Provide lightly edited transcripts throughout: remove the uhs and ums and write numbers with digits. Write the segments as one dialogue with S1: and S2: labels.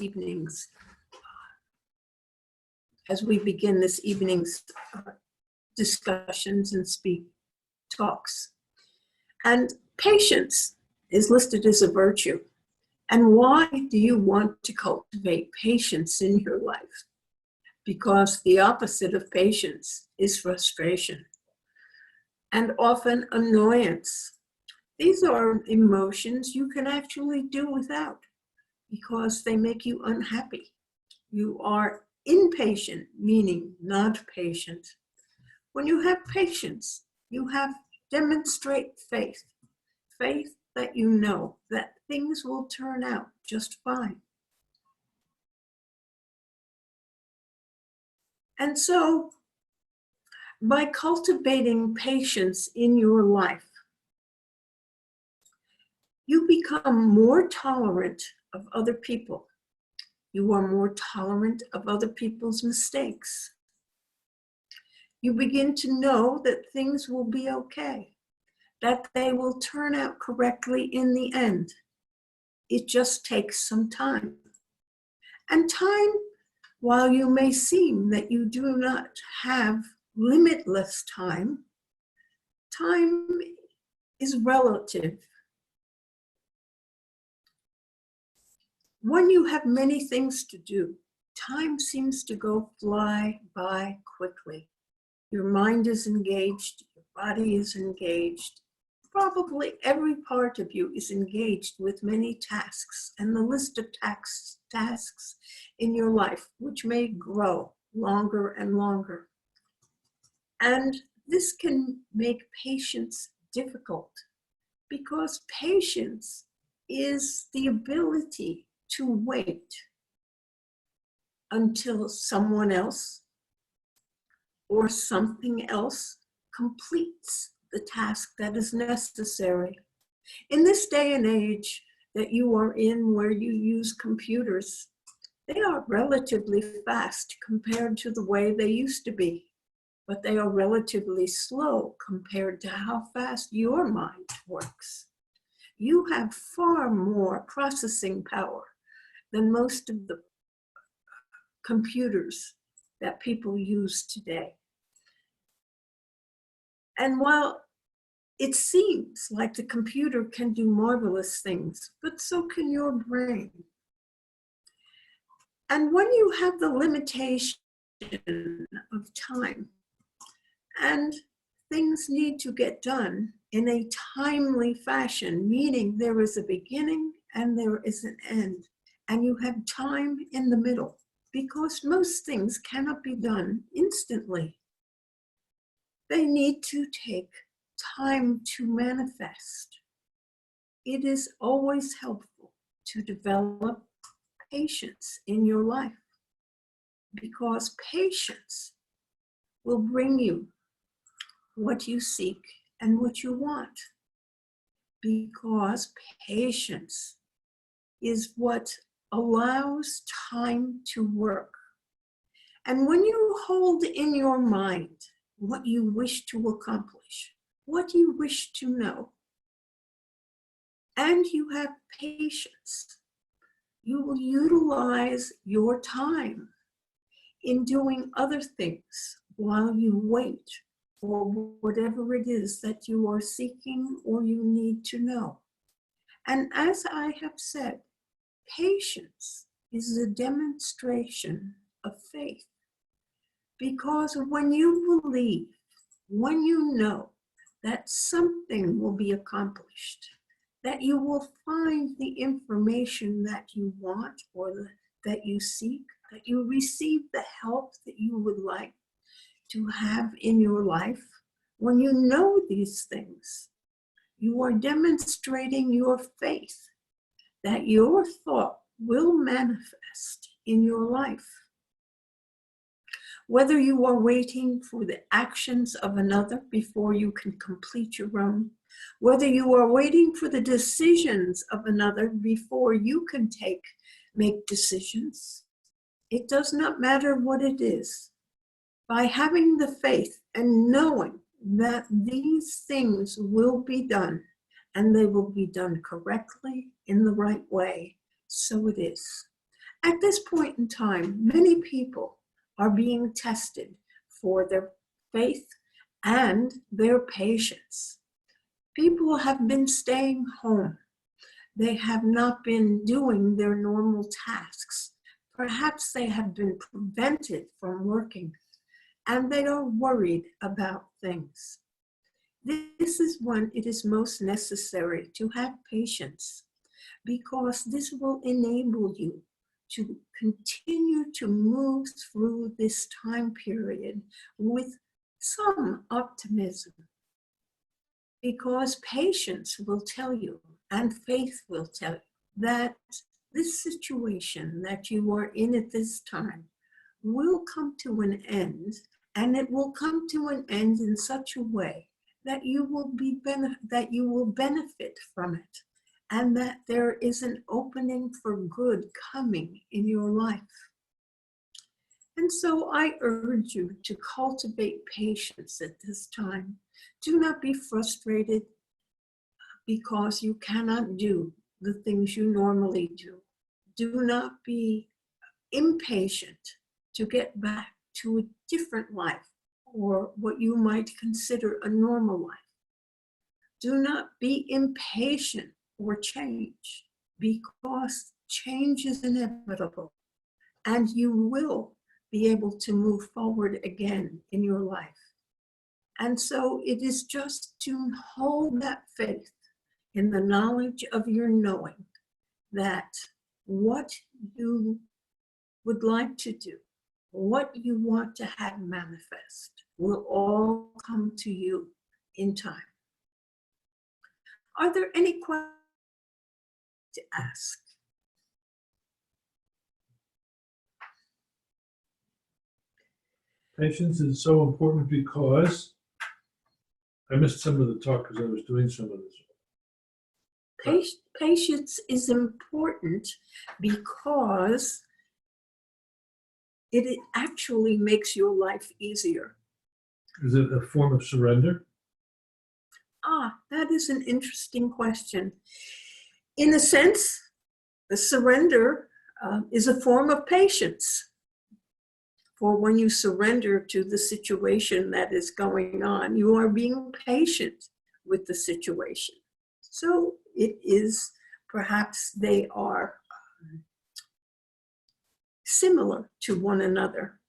S1: evening's, as we begin this evening's discussions and talks. And patience is listed as a virtue. And why do you want to cultivate patience in your life? Because the opposite of patience is frustration and often annoyance. These are emotions you can actually do without because they make you unhappy. You are impatient, meaning not patient. When you have patience, you demonstrate faith. Faith that you know that things will turn out just fine. And so, by cultivating patience in your life, you become more tolerant of other people. You are more tolerant of other people's mistakes. You begin to know that things will be okay, that they will turn out correctly in the end. It just takes some time. And time, while you may seem that you do not have limitless time, time is relative. When you have many things to do, time seems to fly by quickly. Your mind is engaged, your body is engaged. Probably every part of you is engaged with many tasks, and the list of tasks in your life, which may grow longer and longer. And this can make patience difficult, because patience is the ability to wait until someone else or something else completes the task that is necessary. In this day and age that you are in, where you use computers, they are relatively fast compared to the way they used to be, but they are relatively slow compared to how fast your mind works. You have far more processing power than most of the computers that people use today. And while it seems like the computer can do marvelous things, but so can your brain. And when you have the limitation of time and things need to get done in a timely fashion, meaning there is a beginning and there is an end, and you have time in the middle, because most things cannot be done instantly. They need to take time to manifest. It is always helpful to develop patience in your life, because patience will bring you what you seek and what you want, because patience is what allows time to work. And when you hold in your mind what you wish to accomplish, what you wish to know, and you have patience, you will utilize your time in doing other things while you wait for whatever it is that you are seeking or you need to know. And as I have said, patience is a demonstration of faith, because when you believe, when you know that something will be accomplished, that you will find the information that you want or that you seek, that you receive the help that you would like to have in your life, when you know these things, you are demonstrating your faith that your thought will manifest in your life. Whether you are waiting for the actions of another before you can complete your own, whether you are waiting for the decisions of another before you can make decisions, it does not matter what it is. By having the faith and knowing that these things will be done, and they will be done correctly in the right way, so it is. At this point in time, many people are being tested for their faith and their patience. People have been staying home. They have not been doing their normal tasks. Perhaps they have been prevented from working, and they are worried about things. This is when it is most necessary to have patience, because this will enable you to continue to move through this time period with some optimism. Because patience will tell you, and faith will tell you, that this situation that you are in at this time will come to an end, and it will come to an end in such a way that you will benefit from it, and that there is an opening for good coming in your life. And so I urge you to cultivate patience at this time. Do not be frustrated because you cannot do the things you normally do. Do not be impatient to get back to a different life, or what you might consider a normal life. Do not be impatient for change, because change is inevitable, and you will be able to move forward again in your life. And so it is just to hold that faith in the knowledge of your knowing that what you would like to do, what you want to have manifest, will all come to you in time. Are there any questions to ask?
S2: Patience is so important because I missed some of the talk because I was doing some of this.
S1: Patience is important because it actually makes your life easier.
S2: Is it a form of surrender?
S1: That is an interesting question. In a sense, the surrender is a form of patience. For when you surrender to the situation that is going on, you are being patient with the situation. So it is, perhaps they are similar to one another.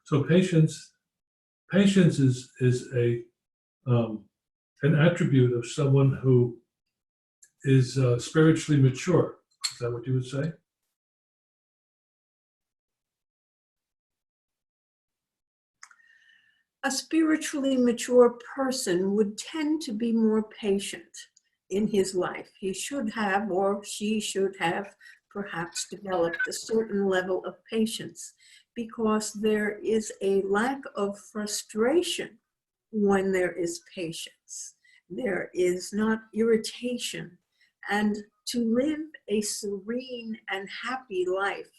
S2: So patience is an attribute of someone who is spiritually mature. Is that what you would say?
S1: A spiritually mature person would tend to be more patient in his life. He should have, or she should have, perhaps developed a certain level of patience, because there is a lack of frustration when there is patience. There is not irritation. And to live a serene and happy life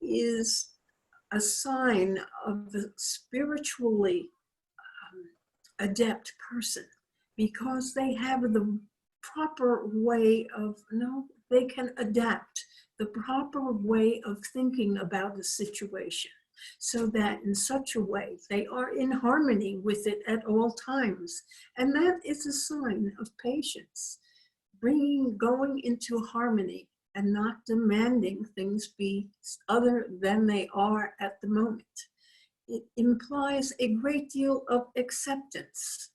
S1: is a sign of a spiritually adept person, because they have the proper way of, they can adapt the proper way of thinking about the situation, so that in such a way they are in harmony with it at all times. And that is a sign of patience, going into harmony and not demanding things be other than they are at the moment. It implies a great deal of acceptance.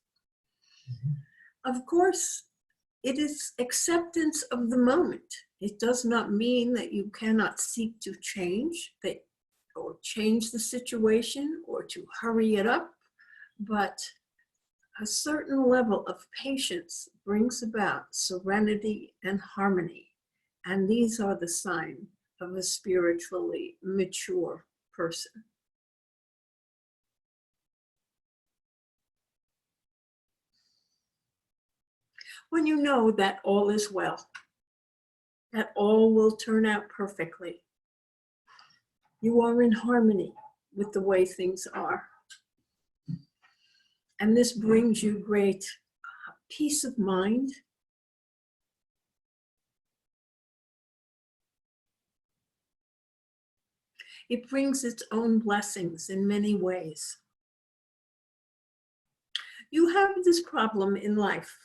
S1: Mm-hmm. Of course, it is acceptance of the moment. It does not mean that you cannot seek to change or change the situation or to hurry it up, but a certain level of patience brings about serenity and harmony. And these are the sign of a spiritually mature person. When you know that all is well, that all will turn out perfectly, you are in harmony with the way things are. And this brings you great peace of mind, It brings its own blessings in many ways. You have this problem in life.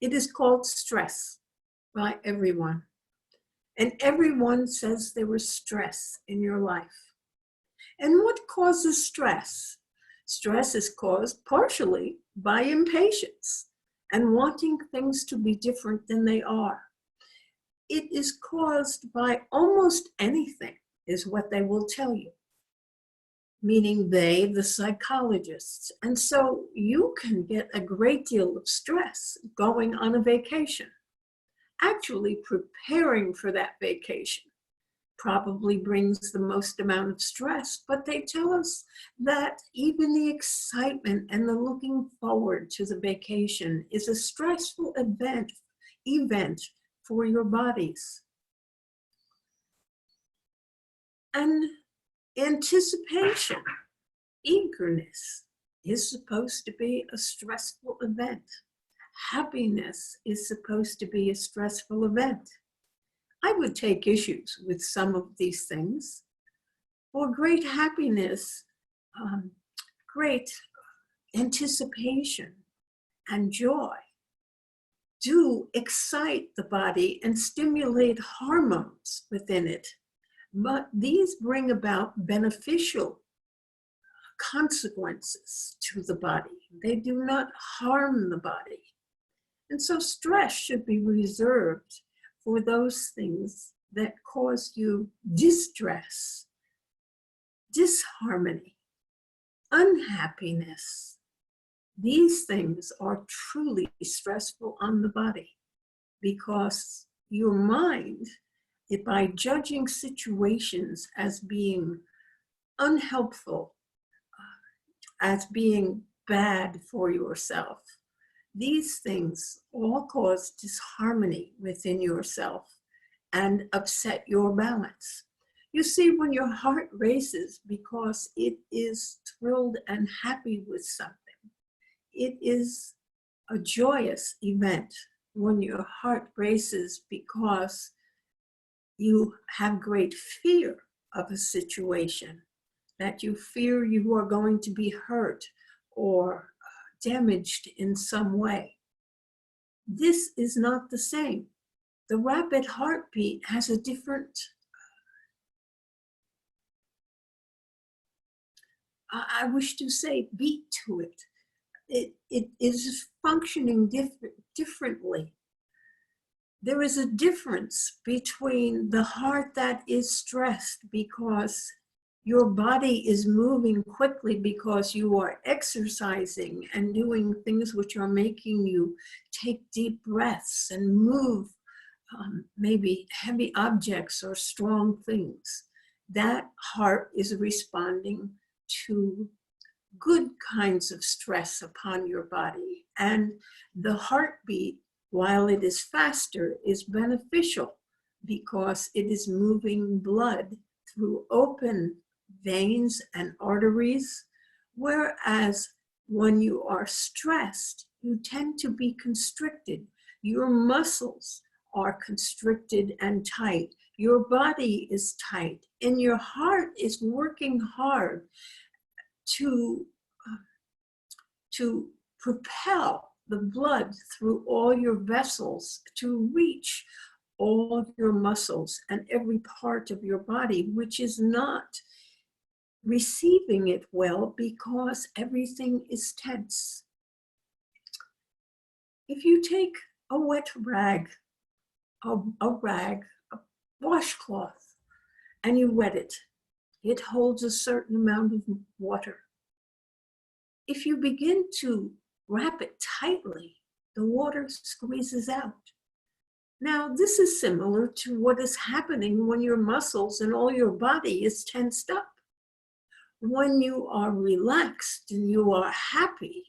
S1: It is called stress by everyone. And everyone says there was stress in your life. And what causes stress? Stress is caused partially by impatience and wanting things to be different than they are. It is caused by almost anything, is what they will tell you. Meaning they, the psychologists. And so you can get a great deal of stress going on a vacation. Actually preparing for that vacation probably brings the most amount of stress, but they tell us that even the excitement and the looking forward to the vacation is a stressful event for your bodies. And anticipation, eagerness is supposed to be a stressful event. Happiness is supposed to be a stressful event. I would take issues with some of these things. For great happiness, great anticipation, and joy do excite the body and stimulate hormones within it. But these bring about beneficial consequences to the body. They do not harm the body. And so stress should be reserved for those things that cause you distress, disharmony, unhappiness. These things are truly stressful on the body because your mind, by judging situations as being unhelpful, as being bad for yourself, these things all cause disharmony within yourself and upset your balance. You see, when your heart races because it is thrilled and happy with something, it is a joyous event. When your heart races because you have great fear of a situation, that you fear you are going to be hurt or damaged in some way. This is not the same. The rapid heartbeat has a different, I wish to say, beat to it. It is functioning differently. There is a difference between the heart that is stressed because your body is moving quickly because you are exercising and doing things which are making you take deep breaths and move maybe heavy objects or strong things. That heart is responding to good kinds of stress upon your body. And the heartbeat, while it is faster, is beneficial because it is moving blood through open veins and arteries, whereas when you are stressed, you tend to be constricted. Your muscles are constricted and tight. Your body is tight, and your heart is working hard to propel the blood through all your vessels to reach all of your muscles and every part of your body, which is not receiving it well because everything is tense. If you take a wet rag, a washcloth, and you wet it, it holds a certain amount of water. If you begin to wrap it tightly, the water squeezes out. Now, this is similar to what is happening when your muscles and all your body is tensed up. When you are relaxed and you are happy,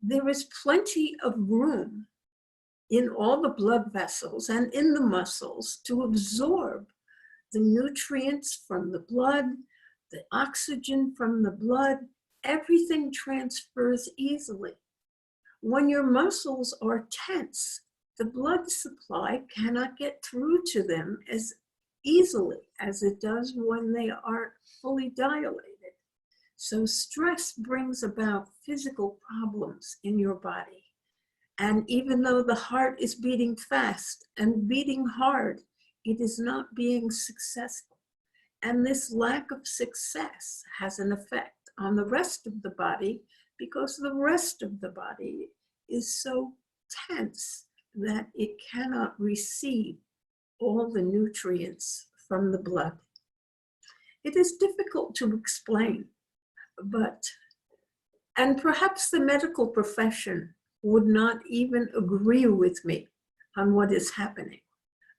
S1: there is plenty of room in all the blood vessels and in the muscles to absorb the nutrients from the blood, the oxygen from the blood. Everything transfers easily. When your muscles are tense, the blood supply cannot get through to them as easily as it does when they are fully dilated. So stress brings about physical problems in your body. And even though the heart is beating fast and beating hard, it is not being successful. And this lack of success has an effect on the rest of the body because the rest of the body is so tense that it cannot receive all the nutrients from the blood. It is difficult to explain, and perhaps the medical profession would not even agree with me on what is happening,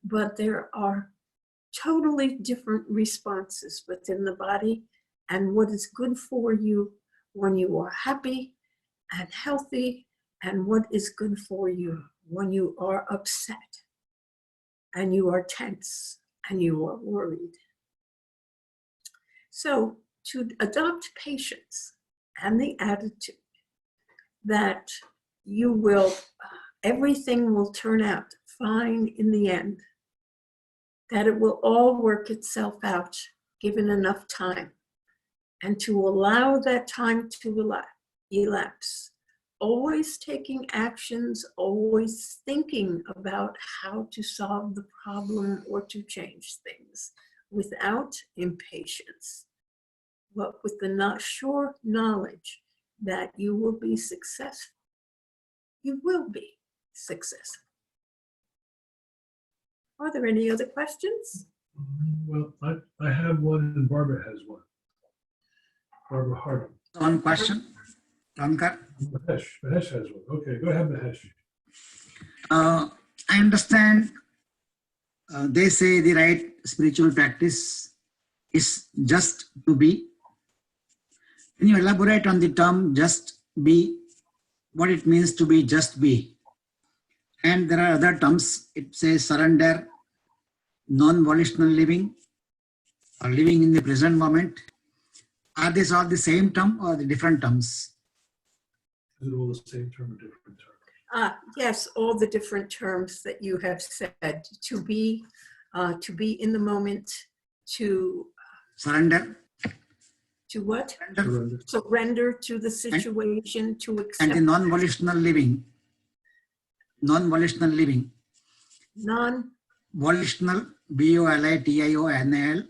S1: but there are totally different responses within the body, and what is good for you when you are happy and healthy, and what is good for you when you are upset and you are tense and you are worried. So to adopt patience and the attitude that you will, everything will turn out fine in the end, that it will all work itself out given enough time, and to allow that time to elapse, always taking actions, always thinking about how to solve the problem or to change things without impatience, but with the sure knowledge that you will be successful. You will be successful. Are there any other questions?
S2: Well, I have one and Barbara has one. Barbara Harding.
S3: One question, Ramkar.
S2: Mahesh has one. Okay, go ahead, Mahesh.
S3: I understand they say the right spiritual practice is just to be. Can you elaborate on the term just be, what it means to be just be? And there are other terms, it says surrender, non-volitional living, or living in the present moment. Are these all the same term or the different terms?
S2: Is it all the same term or different term?
S1: Yes, all the different terms that you have said. To be in the moment, to
S3: Surrender.
S1: To what?
S2: Surrender.
S1: Surrender to the situation, to accept.
S3: And the non-volitional living. Non-volitional living. Volitional, VOLITIONAL,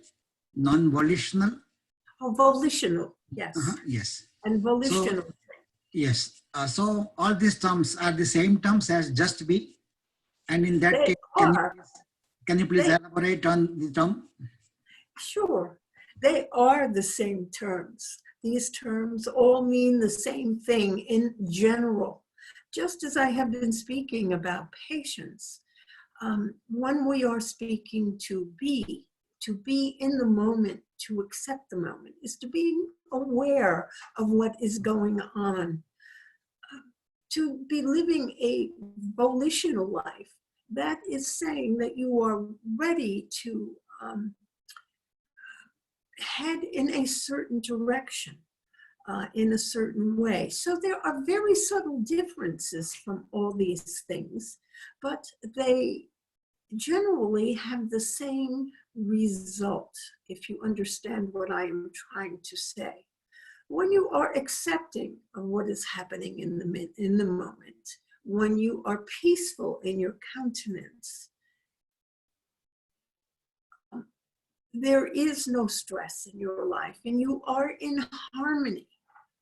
S3: non-volitional.
S1: Oh, volitional, yes.
S3: Yes.
S1: And volitional.
S3: So, yes. So all these terms are the same terms as just be. And in that case, can you please elaborate on the term?
S1: Sure. They are the same terms. These terms all mean the same thing in general. Just as I have been speaking about patience, when we are speaking to be in the moment, to accept the moment, is to be aware of what is going on. To be living a volitional life, that is saying that you are ready to head in a certain direction, in a certain way. So there are very subtle differences from all these things, but they generally have the same result, if you understand what I am trying to say. When you are accepting of what is happening in the moment, when you are peaceful in your countenance, there is no stress in your life, and you are in harmony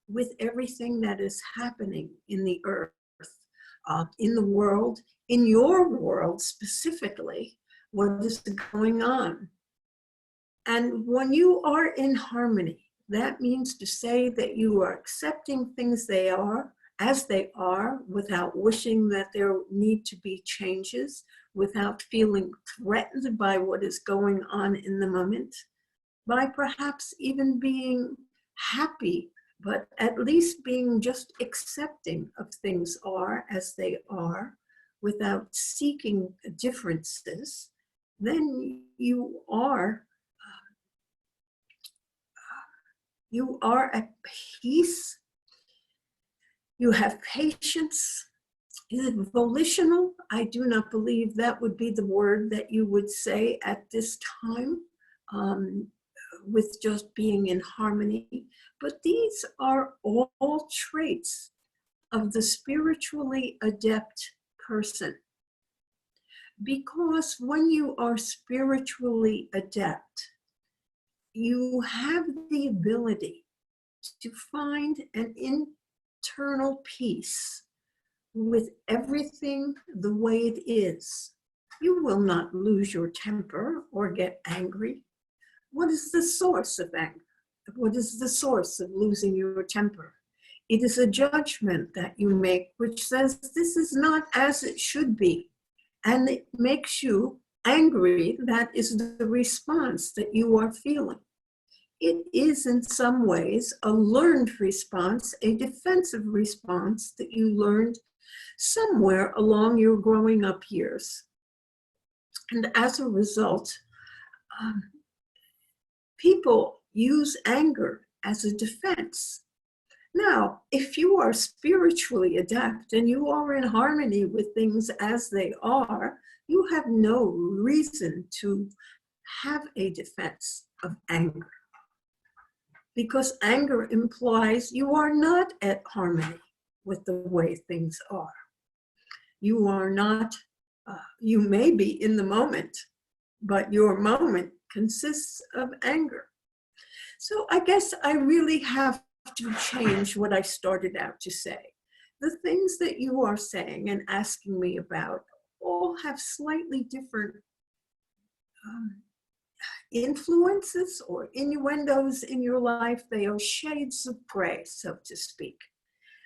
S1: with everything that is happening in the earth, in the world, in your world specifically, what is going on. And when you are in harmony, that means to say that you are accepting things they are as they are, without wishing that there need to be changes, without feeling threatened by what is going on in the moment, by perhaps even being happy, but at least being just accepting of things are as they are, without seeking differences, then you are at peace. You have patience, Is it volitional? I do not believe that would be the word that you would say at this time, with just being in harmony. But these are all traits of the spiritually adept person. Because when you are spiritually adept, you have the ability to find an internal peace with everything the way it is. You will not lose your temper or get angry. What is the source of anger? What is the source of losing your temper? It is a judgment that you make which says this is not as it should be. And it makes you angry. That is the response that you are feeling. It is in some ways a learned response, a defensive response that you learned somewhere along your growing up years. And as a result, people use anger as a defense. Now, if you are spiritually adept and you are in harmony with things as they are, you have no reason to have a defense of anger. Because anger implies you are not at harmony with the way things are. You are not, you may be in the moment, but your moment consists of anger. So I guess I really have to change what I started out to say. The things that you are saying and asking me about all have slightly different influences or innuendos in your life. They are shades of gray, so to speak.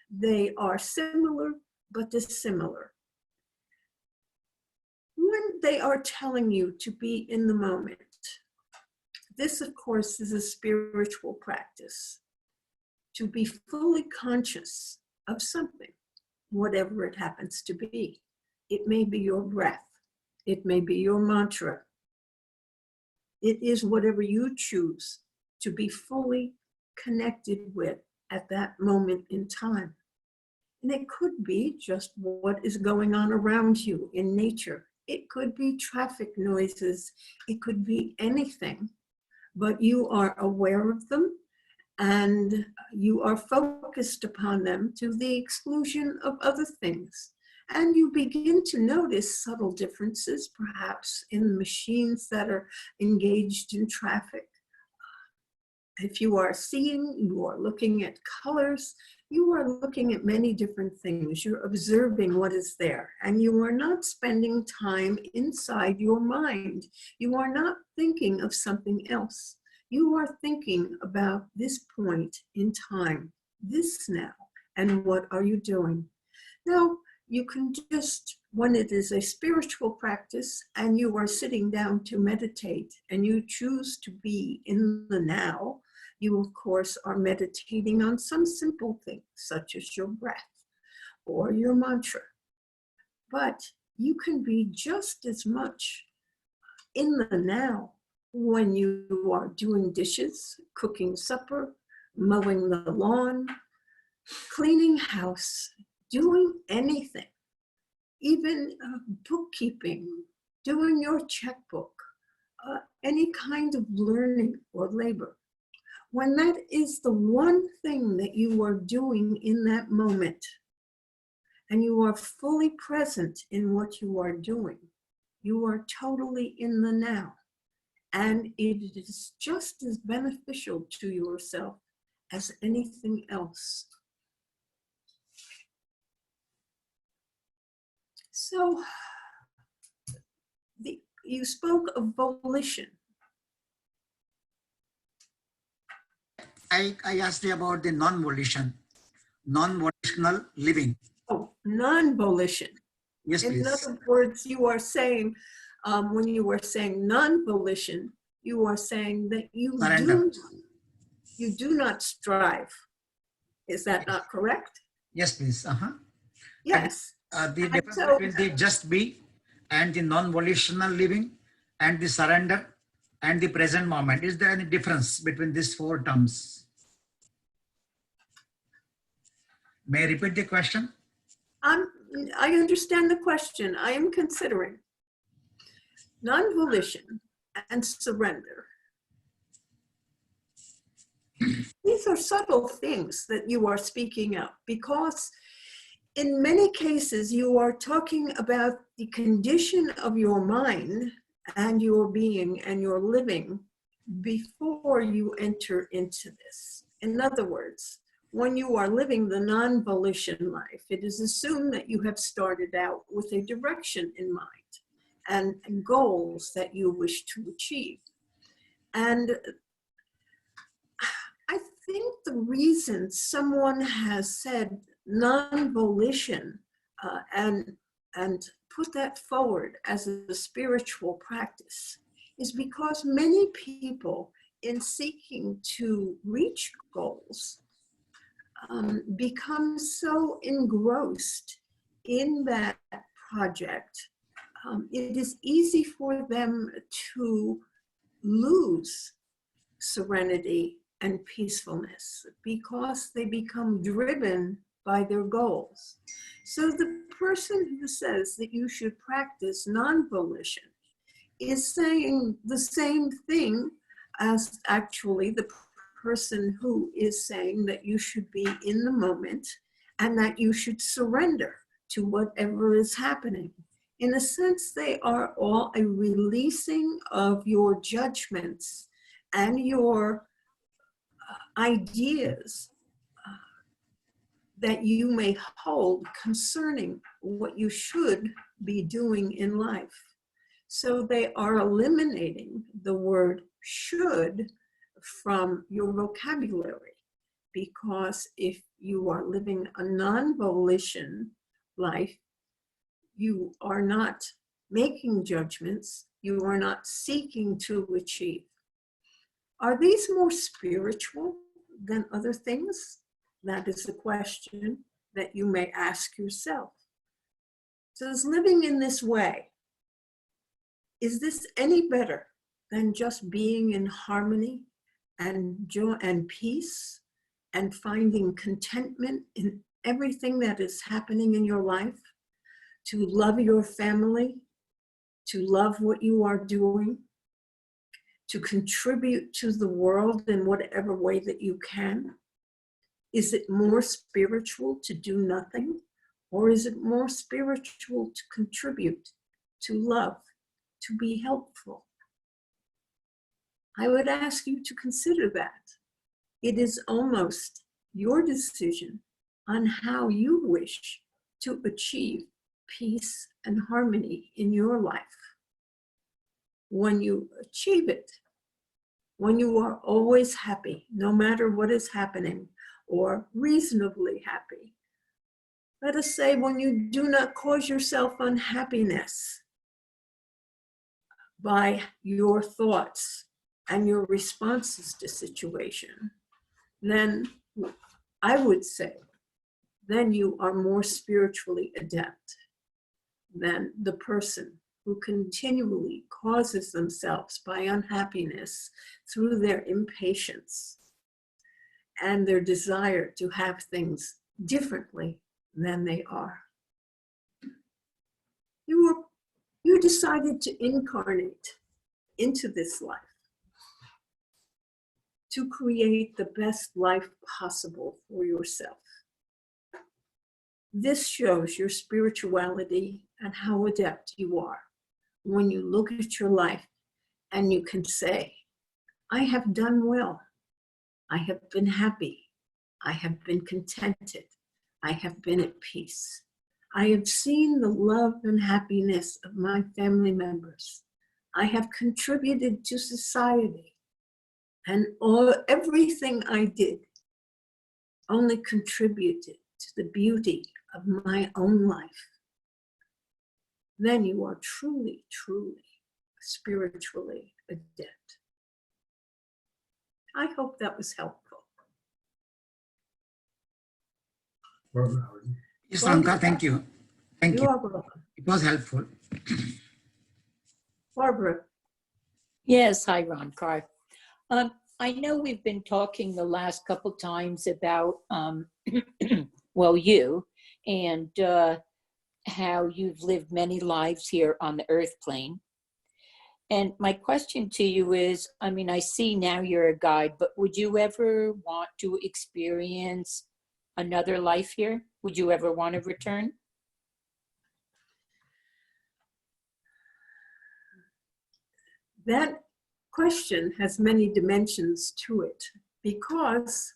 S1: They are similar but dissimilar. When they are telling you to be in the moment, this, of course, is a spiritual practice. To be fully conscious of something, whatever it happens to be. It may be your breath. It may be your mantra. It is whatever you choose to be fully connected with at that moment in time. And it could be just what is going on around you in nature. It could be traffic noises. It could be anything, but you are aware of them and you are focused upon them to the exclusion of other things. And you begin to notice subtle differences, perhaps in the machines that are engaged in traffic. If you are seeing, you are looking at colors, you are looking at many different things. You're observing what is there, and you are not spending time inside your mind. You are not thinking of something else. You are thinking about this point in time, this now, and what are you doing? Now, you can just, when it is a spiritual practice and you are sitting down to meditate and you choose to be in the now, you of course are meditating on some simple thing, such as your breath or your mantra. But you can be just as much in the now when you are doing dishes, cooking supper, mowing the lawn, cleaning house, doing anything, even bookkeeping, doing your checkbook, any kind of learning or labor. When that is the one thing that you are doing in that moment, and you are fully present in what you are doing, you are totally in the now. And it is just as beneficial to yourself as anything else. So, you spoke of volition.
S3: I asked you about the non-volition, non-volitional living.
S1: Oh, non-volition.
S3: Yes,
S1: In
S3: please.
S1: other words, you are saying, when you are saying non-volition, you are saying that you do not strive. Is that not correct?
S3: Yes, please.
S1: Yes.
S3: The
S1: And
S3: difference
S1: so,
S3: between the just be and the non-volitional living and the surrender and the present moment. Is there any difference between these four terms? May I repeat the question?
S1: I understand the question. I am considering non-volition and surrender. These are subtle things that you are speaking of, because in many cases you are talking about the condition of your mind and your being and your living before you enter into this. In other words, when you are living the non-volition life, it is assumed that you have started out with a direction in mind and goals that you wish to achieve. And I think the reason someone has said non-volition and put that forward as a spiritual practice is because many people, in seeking to reach goals, become so engrossed in that project. It is easy for them to lose serenity and peacefulness because they become driven by their goals. So the person who says that you should practice non-volition is saying the same thing as actually the person who is saying that you should be in the moment and that you should surrender to whatever is happening. In a sense, they are all a releasing of your judgments and your ideas that you may hold concerning what you should be doing in life. So they are eliminating the word should from your vocabulary, because if you are living a non-volition life, you are not making judgments, you are not seeking to achieve. Are these more spiritual than other things? That is a question that you may ask yourself. So is living in this way, is this any better than just being in harmony and joy and peace and finding contentment in everything that is happening in your life? To love your family, to love what you are doing, to contribute to the world in whatever way that you can? Is it more spiritual to do nothing? Or is it more spiritual to contribute, to love, to be helpful? I would ask you to consider that. It is almost your decision on how you wish to achieve peace and harmony in your life. When you achieve it, when you are always happy, no matter what is happening, or reasonably happy. Let us say when you do not cause yourself unhappiness by your thoughts and your responses to situation, then I would say, then you are more spiritually adept than the person who continually causes themselves by unhappiness through their impatience and their desire to have things differently than they are. You decided to incarnate into this life to create the best life possible for yourself. This shows your spirituality and how adept you are when you look at your life and you can say, I have done well. I have been happy. I have been contented. I have been at peace. I have seen the love and happiness of my family members. I have contributed to society, and everything I did only contributed to the beauty of my own life. Then you are truly, truly spiritually adept. I hope that was helpful.
S3: Yes, Ranka, thank you. Thank
S1: You
S3: you.
S1: are welcome.
S3: It was helpful.
S1: Barbara.
S4: Yes, hi, Ron Carr. I know we've been talking the last couple times about, well, you, and how you've lived many lives here on the earth plane. And my question to you is, I mean, I see now you're a guide, but would you ever want to experience another life here? Would you ever want to return?
S1: That question has many dimensions to it, because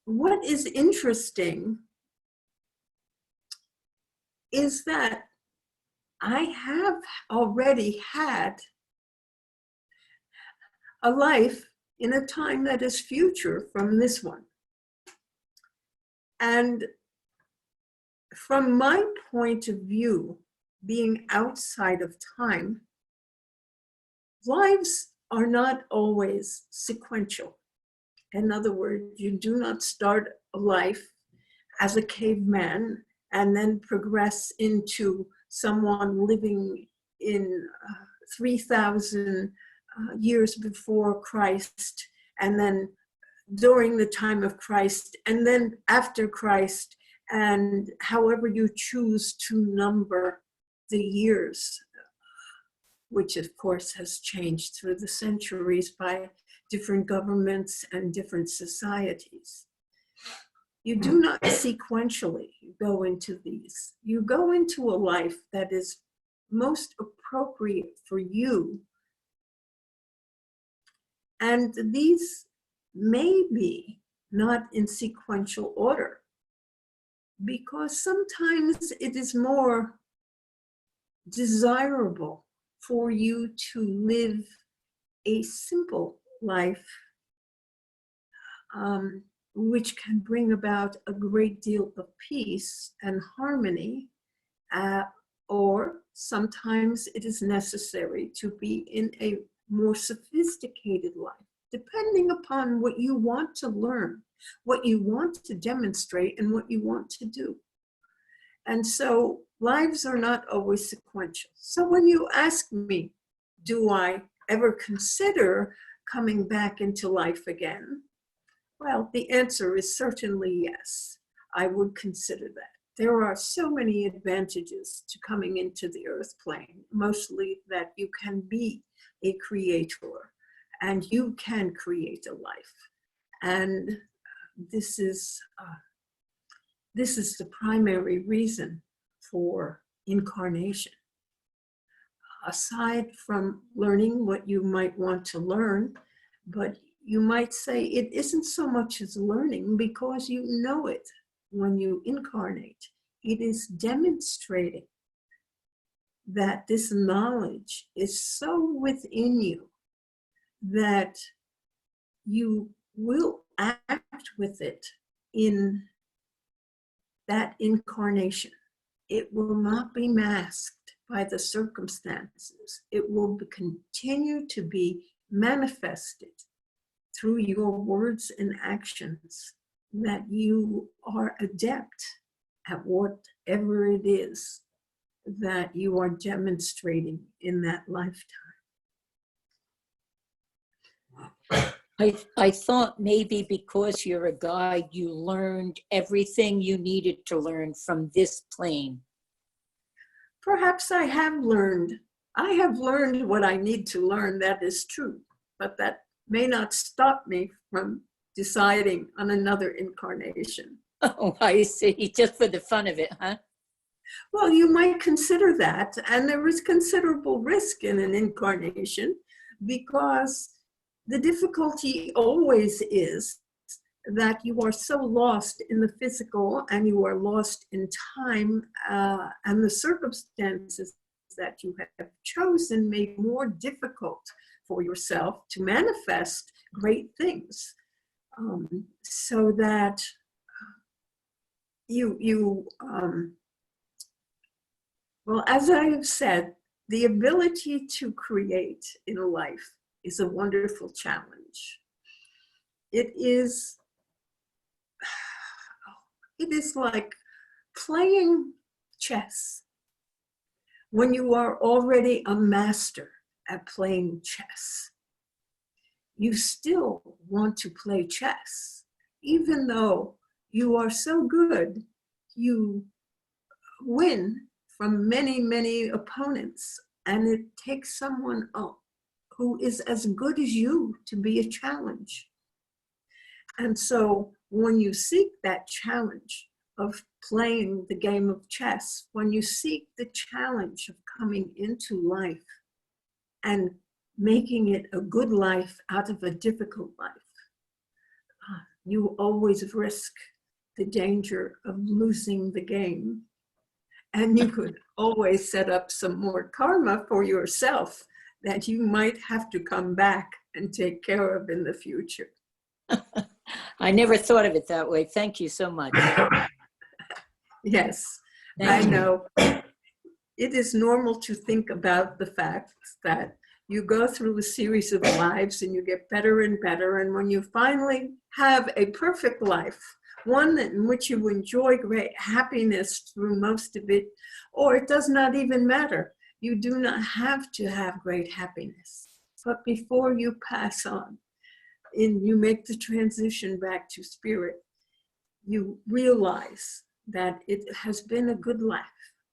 S1: what is interesting is that I have already had a life in a time that is future from this one. And from my point of view, being outside of time, lives are not always sequential. In other words, you do not start a life as a caveman and then progress into someone living in 3,000 years before Christ, and then during the time of Christ, and then after Christ, and however you choose to number the years, which of course has changed through the centuries by different governments and different societies. You do not sequentially go into these. You go into a life that is most appropriate for you. And these may be not in sequential order, because sometimes it is more desirable for you to live a simple life, which can bring about a great deal of peace and harmony, or sometimes it is necessary to be in a more sophisticated life, depending upon what you want to learn, what you want to demonstrate, and what you want to do. And so lives are not always sequential. So when you ask me, do I ever consider coming back into life again? Well, the answer is certainly yes. I would consider that. There are so many advantages to coming into the earth plane, mostly that you can be a creator and you can create a life. And this is the primary reason for incarnation. Aside from learning what you might want to learn, but you might say it isn't so much as learning, because you know it when you incarnate. It is demonstrating that this knowledge is so within you that you will act with it in that incarnation. It will not be masked by the circumstances. It will continue to be manifested through your words and actions, that you are adept at whatever it is that you are demonstrating in that lifetime.
S4: I thought maybe because you're a guide, you learned everything you needed to learn from this plane.
S1: Perhaps I have learned. I have learned what I need to learn, that is true, but that may not stop me from deciding on another incarnation.
S4: Oh, I see. Just for the fun of it, huh?
S1: Well, you might consider that, and there is considerable risk in an incarnation, because the difficulty always is that you are so lost in the physical, and you are lost in time, and the circumstances that you have chosen make more difficult for yourself to manifest great things, so that well, as I have said, the ability to create in a life is a wonderful challenge. It is like playing chess. When you are already a master at playing chess, you still want to play chess. Even though you are so good, you win from many, many opponents. And it takes someone who is as good as you to be a challenge. And so when you seek that challenge of playing the game of chess, when you seek the challenge of coming into life and making it a good life out of a difficult life, you always risk the danger of losing the game. And you could always set up some more karma for yourself that you might have to come back and take care of in the future.
S4: I never thought of it that way. Thank you so much.
S1: Yes,
S4: Thank
S1: I
S4: you.
S1: know. It is normal to think about the fact that you go through a series of lives and you get better and better. And when you finally have a perfect life, one in which you enjoy great happiness through most of it, or it does not even matter. You do not have to have great happiness. But before you pass on, and you make the transition back to spirit, you realize that it has been a good life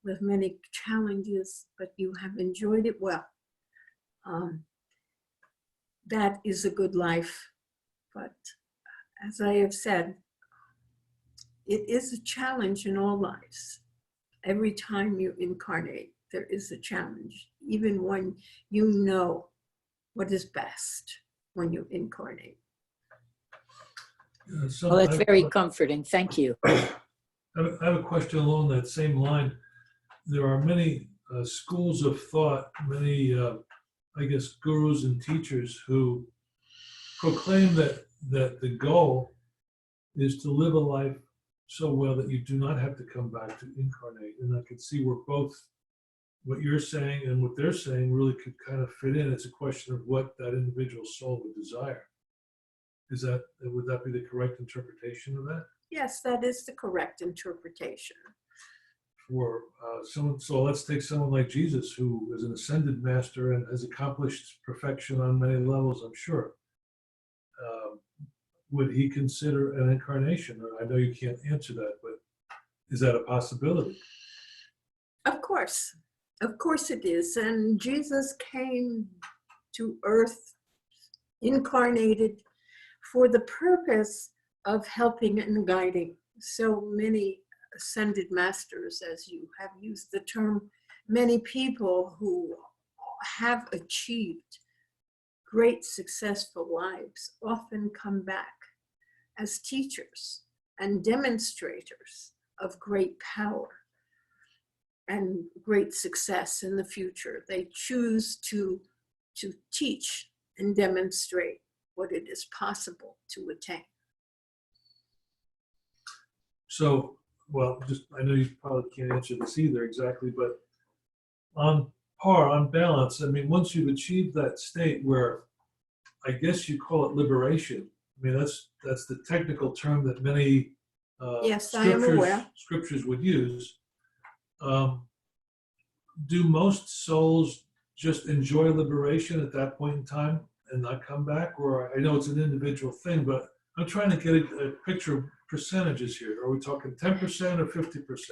S1: with many challenges, but you have enjoyed it well. That is a good life. But as I have said, it is a challenge in all lives. Every time you incarnate, there is a challenge, even when you know what is best when you incarnate.
S4: Well, that's very comforting. Thank you.
S2: I have a question along that same line. There are many schools of thought, many, I guess, gurus and teachers who proclaim that the goal is to live a life so well that you do not have to come back to incarnate. And I could see where both what you're saying and what they're saying really could kind of fit in. It's a question of what that individual soul would desire. Would that be the correct interpretation of that?
S1: Yes, that is the correct interpretation.
S2: For someone, so let's take someone like Jesus, who is an ascended master and has accomplished perfection on many levels, I'm sure. Would he consider an incarnation? I know you can't answer that, but is that a possibility?
S1: Of course it is. And Jesus came to earth, incarnated, for the purpose of helping and guiding so many ascended masters, as you have used the term, many people who have achieved great successful lives often come back as teachers and demonstrators of great power and great success in the future. They choose to teach and demonstrate what it is possible to attain.
S2: So, well, I know you probably can't answer this either exactly, but on balance, I mean, once you've achieved that state where I guess you call it liberation, I mean, that's the technical term that many
S1: Yes, I am aware.
S2: scriptures would use. Do most souls just enjoy liberation at that point in time and not come back? Or I know it's an individual thing, but I'm trying to get a picture of percentages here. Are we talking 10% or 50%?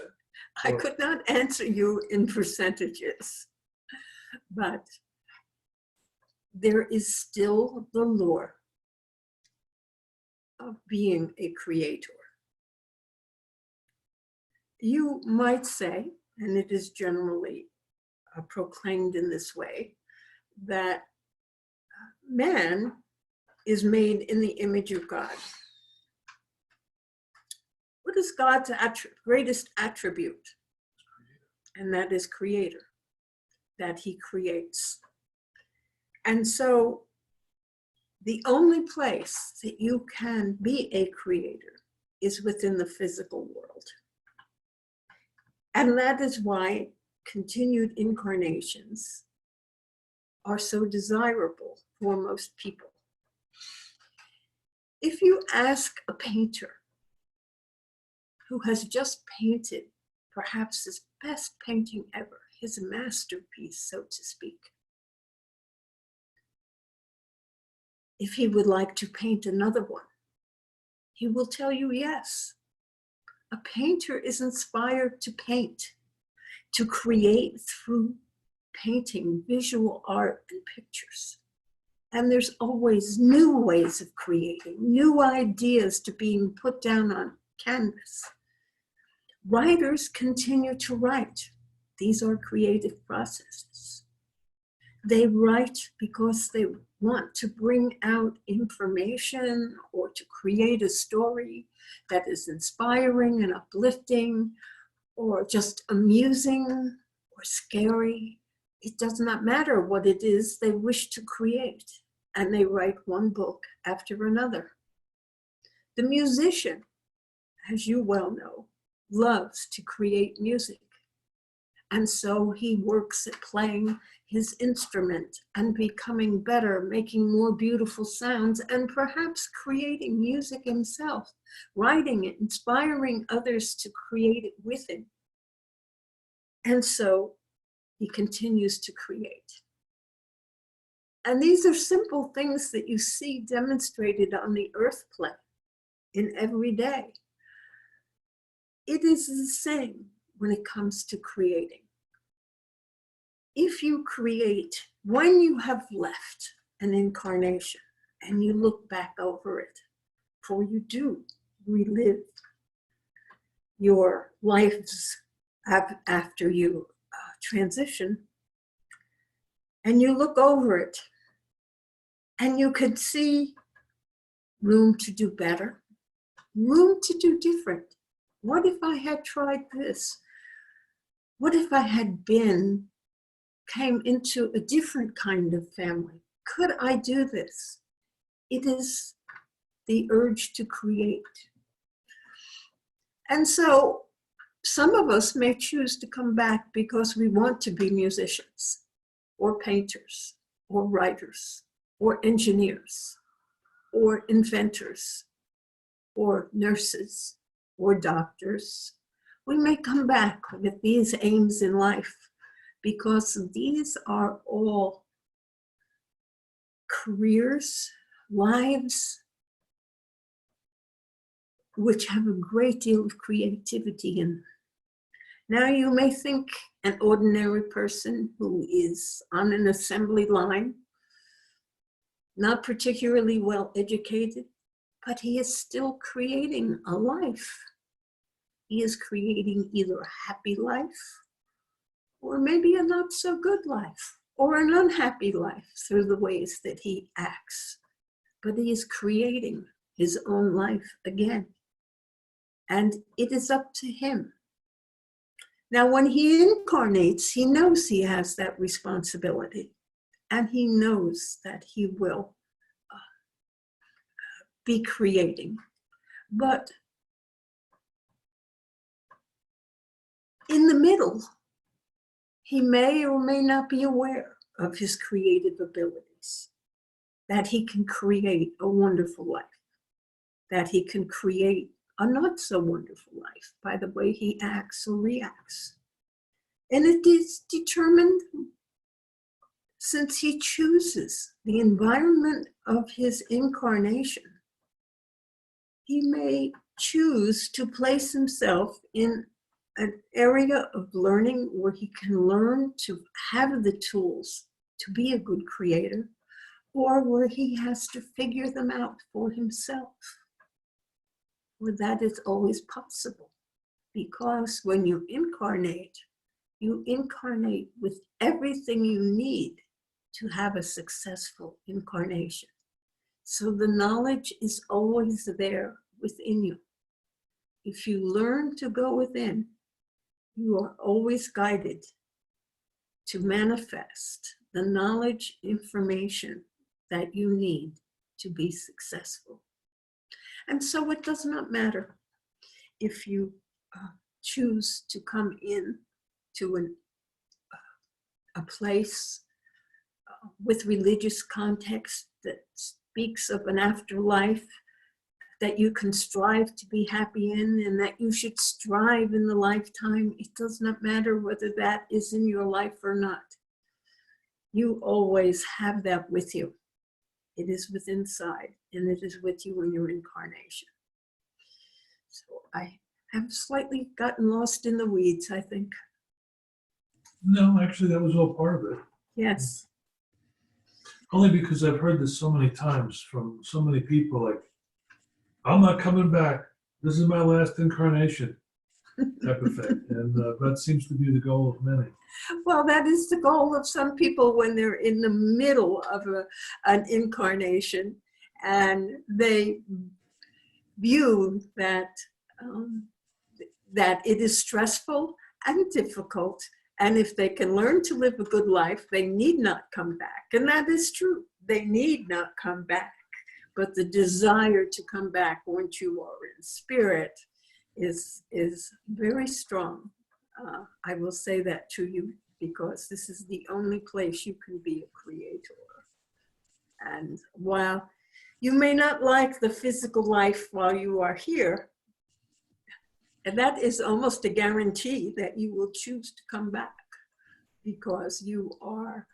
S1: I could not answer you in percentages, but there is still the lure of being a creator. You might say, and it is generally proclaimed in this way, that man is made in the image of God. What is God's greatest attribute? And that is creator, that he creates. And so the only place that you can be a creator is within the physical world. And that is why continued incarnations are so desirable for most people. If you ask a painter who has just painted perhaps his best painting ever, his masterpiece, so to speak, if he would like to paint another one, he will tell you yes. A painter is inspired to paint to create through painting, visual art, and pictures. And there's always new ways of creating, new ideas to being put down on canvas. Writers continue to write. These are creative processes. They write because they want to bring out information or to create a story that is inspiring and uplifting, or just amusing or scary. It does not matter what it is they wish to create, and they write one book after another. The musician, as you well know, loves to create music. And so he works at playing his instrument and becoming better, making more beautiful sounds, and perhaps creating music himself, writing it, inspiring others to create it with him. And so he continues to create. And these are simple things that you see demonstrated on the earth plane in every day. It is the same when it comes to creating. If you create, when you have left an incarnation and you look back over it, for you do relive your lives after you transition, and you look over it and you could see room to do better, room to do different. What if I had tried this? What if I had came into a different kind of family? Could I do this? It is the urge to create. And so some of us may choose to come back because we want to be musicians or painters or writers or engineers or inventors or nurses or doctors. We may come back with these aims in life because these are all careers, lives, which have a great deal of creativity in them. Now you may think an ordinary person who is on an assembly line, not particularly well educated, but he is still creating a life. He is creating either a happy life or maybe a not so good life or an unhappy life through the ways that he acts. But he is creating his own life again. And it is up to him. Now, when he incarnates, he knows he has that responsibility, and he knows that he will be creating. But in the middle, he may or may not be aware of his creative abilities, that he can create a wonderful life, that he can create a not so wonderful life by the way he acts or reacts. And it is determined, since he chooses the environment of his incarnation, he may choose to place himself in an area of learning where he can learn to have the tools to be a good creator, or where he has to figure them out for himself. Well, that is always possible, because when you incarnate with everything you need to have a successful incarnation. So the knowledge is always there within you. If you learn to go within, you are always guided to manifest the knowledge, information that you need to be successful. And so it does not matter if you choose to come in to a place with religious context that speaks of an afterlife that you can strive to be happy in, and that you should strive in the lifetime. It does not matter whether that is in your life or not. You always have that with you. It is within inside, and it is with you in your incarnation. So I have slightly gotten lost in the weeds, I think.
S2: No, actually, that was all part of it.
S1: Yes.
S2: Only because I've heard this so many times from so many people, like, I'm not coming back. This is my last incarnation type of thing. And that seems to be the goal of many.
S1: Well, that is the goal of some people when they're in the middle of an incarnation and they view that that it is stressful and difficult. And if they can learn to live a good life, they need not come back. And that is true. They need not come back. But the desire to come back once you are in spirit is very strong. I will say that to you because this is the only place you can be a creator. And while you may not like the physical life while you are here, and that is almost a guarantee that you will choose to come back because you are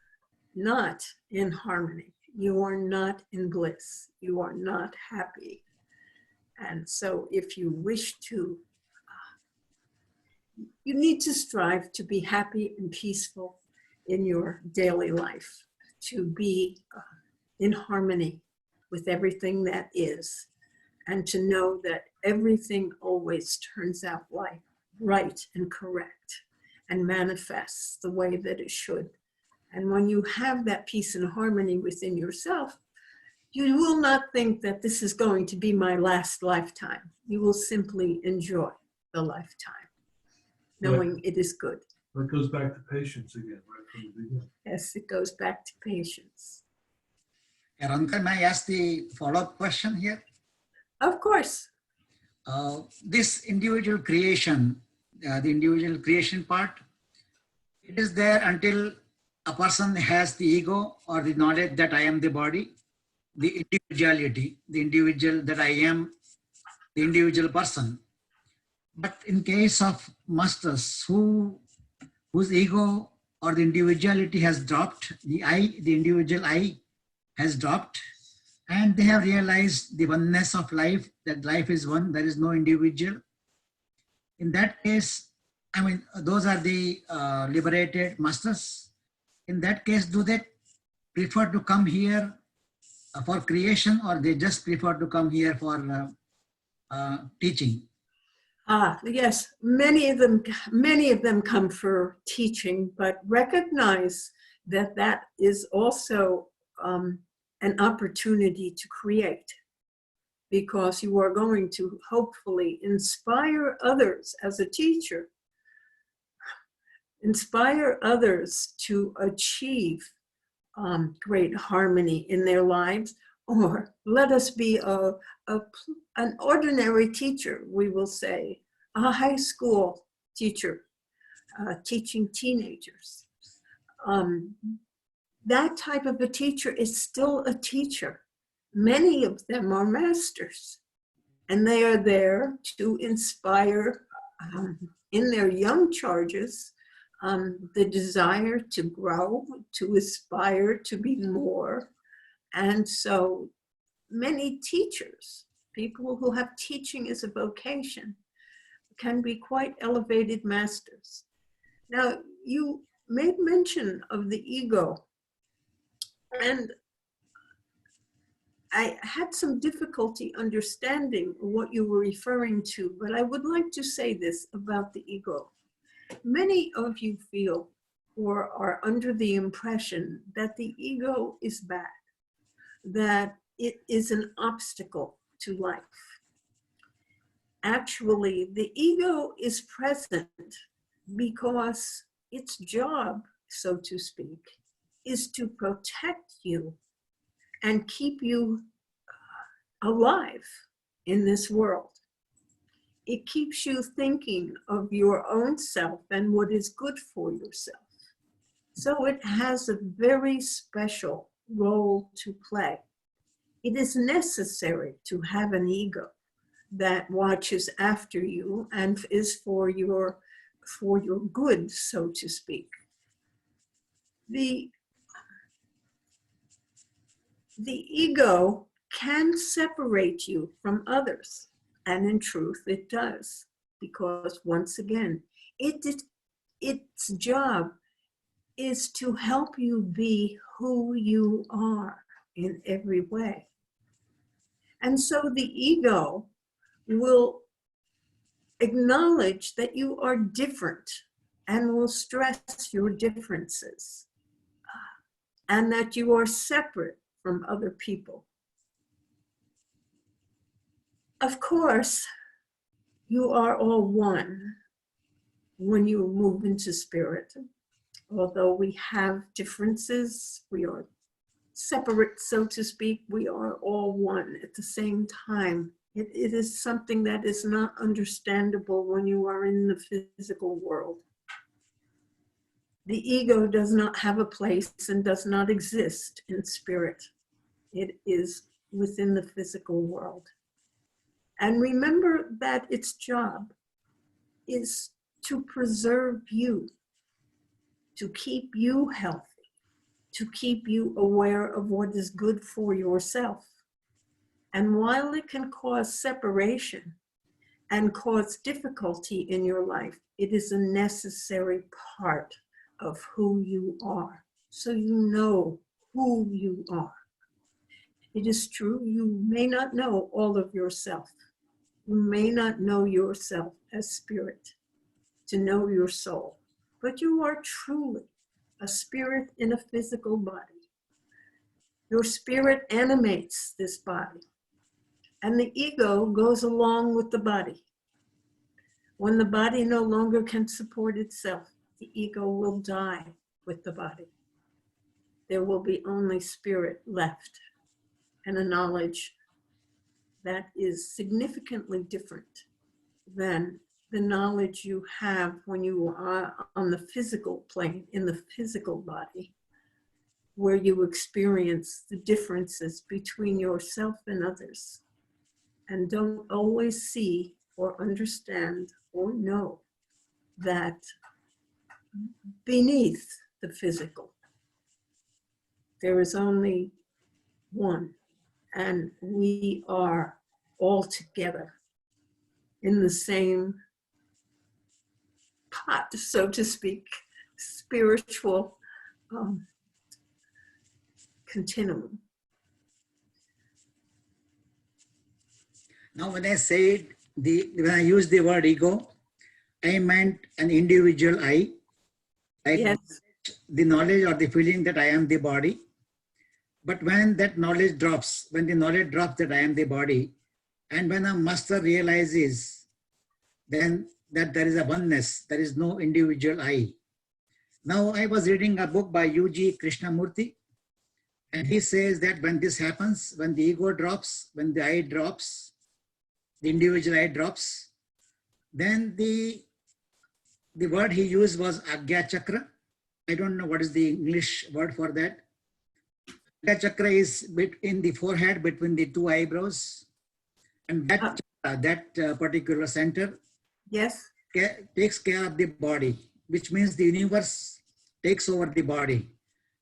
S1: not in harmony. You are not in bliss. You are not happy. And so if you wish to, you need to strive to be happy and peaceful in your daily life, to be in harmony with everything that is, and to know that everything always turns out right and correct and manifests the way that it should. And when you have that peace and harmony within yourself, you will not think that this is going to be my last lifetime. You will simply enjoy the lifetime, knowing it is good.
S2: That goes back to patience again, right from the beginning.
S1: Yes, it goes back to patience.
S3: Ranka, may I ask the follow-up question here?
S1: Of course.
S3: This individual creation, the individual creation part, it is there until a person has the ego or the knowledge that I am the body, the individuality, the individual that I am, the individual person. But in case of masters whose ego or the individuality has dropped, the I, the individual I has dropped, and they have realized the oneness of life, that life is one, there is no individual. In that case, I mean, those are the liberated masters. In that case, do they prefer to come here for creation, or they just prefer to come here for teaching?
S1: Yes, many of them come for teaching, but recognize that that is also an opportunity to create, because you are going to hopefully inspire others as a teacher, inspire others to achieve great harmony in their lives, or let us be an ordinary teacher, we will say, a high school teacher teaching teenagers. That type of a teacher is still a teacher. Many of them are masters, and they are there to inspire in their young charges the desire to grow, to aspire to be more. And so many teachers, people who have teaching as a vocation, can be quite elevated masters. Now, you made mention of the ego, and I had some difficulty understanding what you were referring to, but I would like to say this about the ego. Many of you feel or are under the impression that the ego is bad, that it is an obstacle to life. Actually, the ego is present because its job, so to speak, is to protect you and keep you alive in this world. It keeps you thinking of your own self and what is good for yourself. So it has a very special role to play. It is necessary to have an ego that watches after you and is for your good, so to speak. The ego can separate you from others, and in truth it does, because once again, its job is to help you be who you are in every way. And so the ego will acknowledge that you are different and will stress your differences, and that you are separate from other people. Of course, you are all one when you move into spirit. Although we have differences, we are separate, so to speak, we are all one at the same time. It is something that is not understandable when you are in the physical world. The ego does not have a place and does not exist in spirit. It is within the physical world. And remember that its job is to preserve you, to keep you healthy, to keep you aware of what is good for yourself. And while it can cause separation and cause difficulty in your life, it is a necessary part of who you are. So you know who you are. It is true, you may not know all of yourself. You may not know yourself as spirit, to know your soul, but you are truly a spirit in a physical body. Your spirit animates this body, and the ego goes along with the body. When the body no longer can support itself, the ego will die with the body. There will be only spirit left, and a knowledge that is significantly different than the knowledge you have when you are on the physical plane, in the physical body, where you experience the differences between yourself and others, and don't always see or understand or know that beneath the physical, there is only one, and we are all together in the same pot, so to speak, spiritual continuum.
S3: Now, when I said when I used the word ego, I meant an individual I, like
S1: Yes.
S3: the knowledge or the feeling that I am the body. But when that knowledge drops, when the knowledge drops that I am the body, and when a master realizes then that there is a oneness, there is no individual I. Now, I was reading a book by U.G. Krishnamurti, and he says that when this happens, when the ego drops, when the I drops, the individual I drops, then the word he used was Agya Chakra. I don't know what is the English word for that. Agya Chakra is in the forehead between the two eyebrows, and that particular center,
S1: Yes.
S3: takes care of the body, which means the universe takes over the body.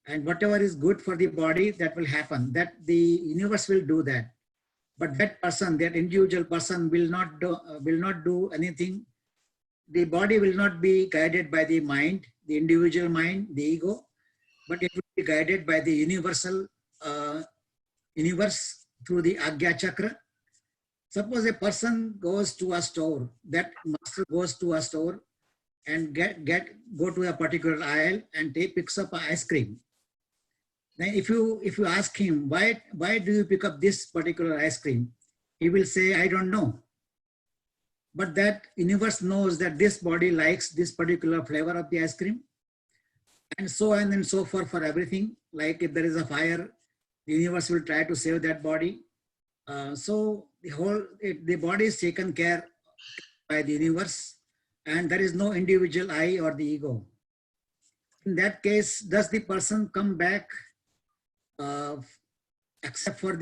S3: And whatever is good for the body, that will happen, that the universe will do that. But that person, that individual person will not do anything. The body will not be guided by the mind, the individual mind, the ego, but it will be guided by the universal universe through the Agya Chakra. Suppose a person goes to a store, that master goes to a store and go to a particular aisle and picks up an ice cream. Then if you ask him, why do you pick up this particular ice cream? He will say, I don't know. But that universe knows that this body likes this particular flavor of the ice cream. And so on and so forth for everything. Like if there is a fire, the universe will try to save that body. So the body is taken care by the universe, and there is no individual I or the ego. In that case, does the person come back except for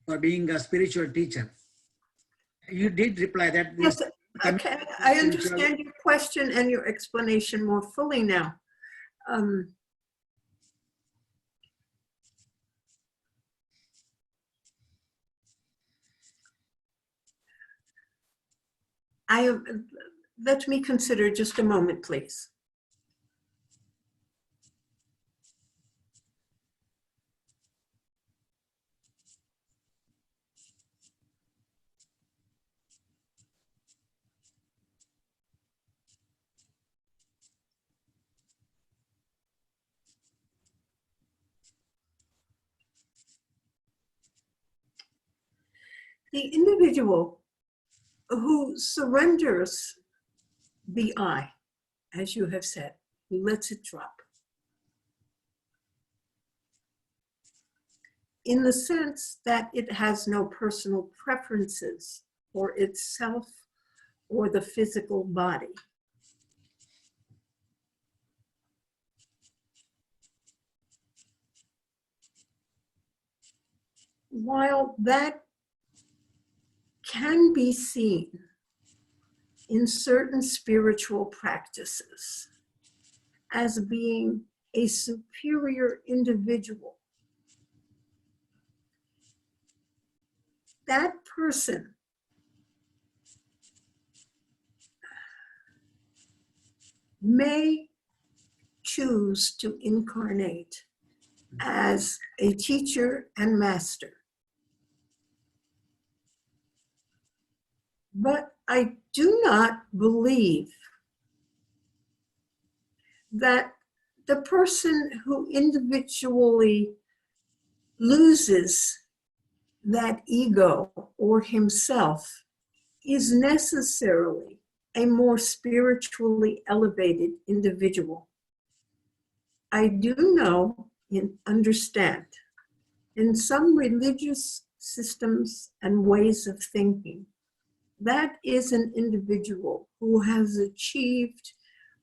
S3: for being a spiritual teacher? You did reply that this.
S1: Yes. Okay, I understand your question and your explanation more fully now. Let me consider just a moment, please. The individual who surrenders the I, as you have said, who lets it drop, in the sense that it has no personal preferences for itself or the physical body. While that can be seen in certain spiritual practices as being a superior individual, that person may choose to incarnate as a teacher and master. But I do not believe that the person who individually loses that ego or himself is necessarily a more spiritually elevated individual. I do know and understand in some religious systems and ways of thinking, that is an individual who has achieved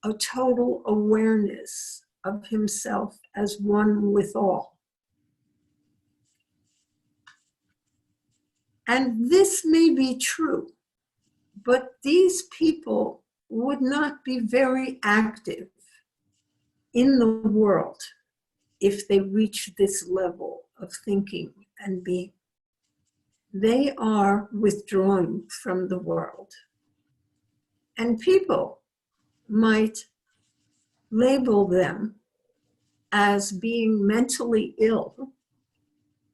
S1: a total awareness of himself as one with all. And this may be true, but these people would not be very active in the world if they reach this level of thinking and being. They are withdrawing from the world. And people might label them as being mentally ill,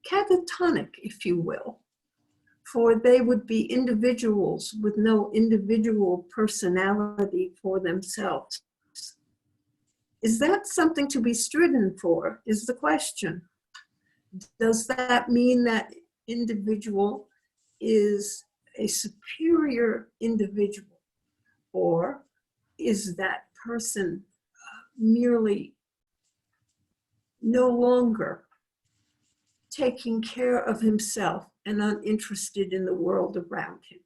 S1: catatonic, if you will, for they would be individuals with no individual personality for themselves. Is that something to be striven for, is the question. Does that mean that individual is a superior individual? Or is that person merely no longer taking care of himself and uninterested in the world around him?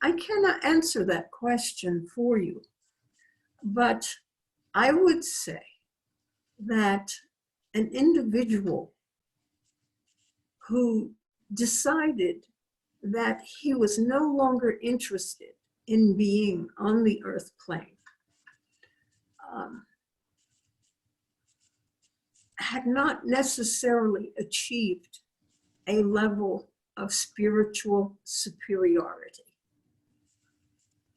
S1: I cannot answer that question for you, but I would say that an individual who decided that he was no longer interested in being on the earth plane had not necessarily achieved a level of spiritual superiority,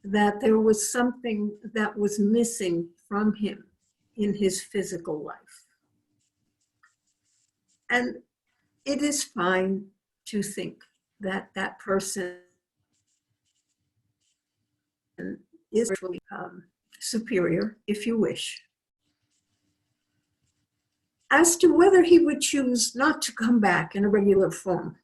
S1: that there was something that was missing from him in his physical life. And it is fine to think that that person is really superior, if you wish. As to whether he would choose not to come back in a regular form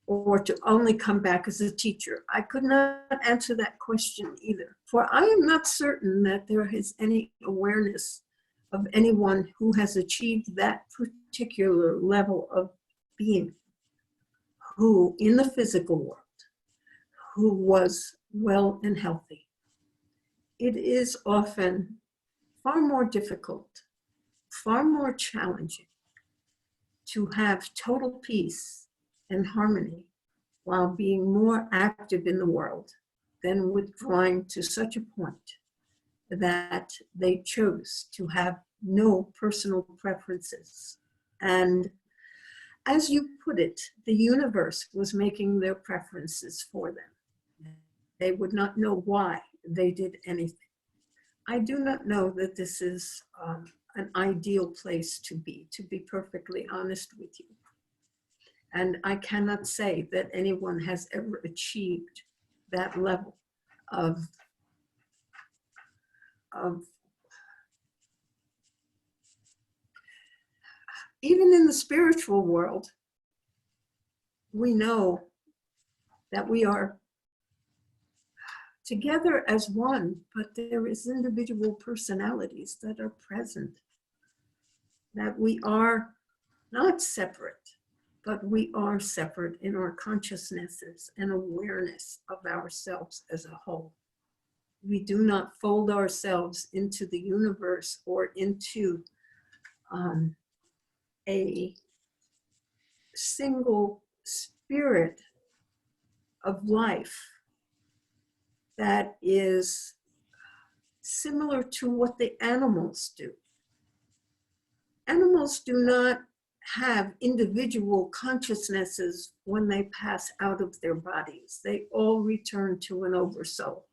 S1: or to only come back as a teacher, I could not answer that question either. For I am not certain that there is any awareness of anyone who has achieved that particular level of being, who in the physical world, who was well and healthy. It is often far more difficult, far more challenging to have total peace and harmony while being more active in the world than withdrawing to such a point that they chose to have no personal preferences. And as you put it, the universe was making their preferences for them. They would not know why they did anything. I do not know that this is an ideal place to be perfectly honest with you. And I cannot say that anyone has ever achieved that level of even in the spiritual world, we know that we are together as one, but there is individual personalities that are present, that we are not separate, but we are separate in our consciousnesses and awareness of ourselves as a whole. We do not fold ourselves into the universe or into a single spirit of life that is similar to what the animals do. Animals do not have individual consciousnesses when they pass out of their bodies. They all return to an oversoul.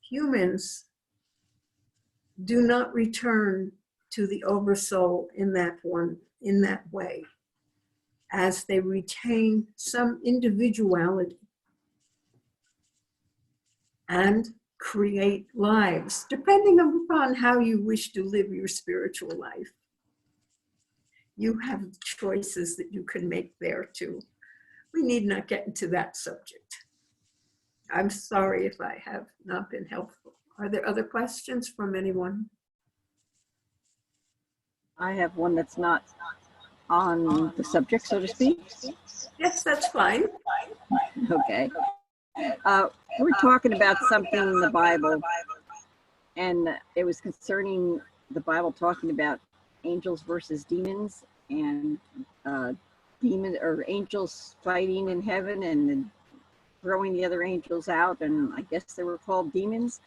S1: Humans do not return to the oversoul in that way, as they retain some individuality and create lives, depending upon how you wish to live your spiritual life. You have choices that you can make there too. We need not get into that subject. I'm sorry if I have not been helpful. Are there other questions from anyone?
S5: I have one that's not on the subject, so to speak.
S1: Yes, that's fine.
S5: Okay. We're talking about something in the Bible, and it was concerning the Bible talking about angels versus demons, and demon or angels fighting in heaven and then throwing the other angels out, and I guess they were called demons.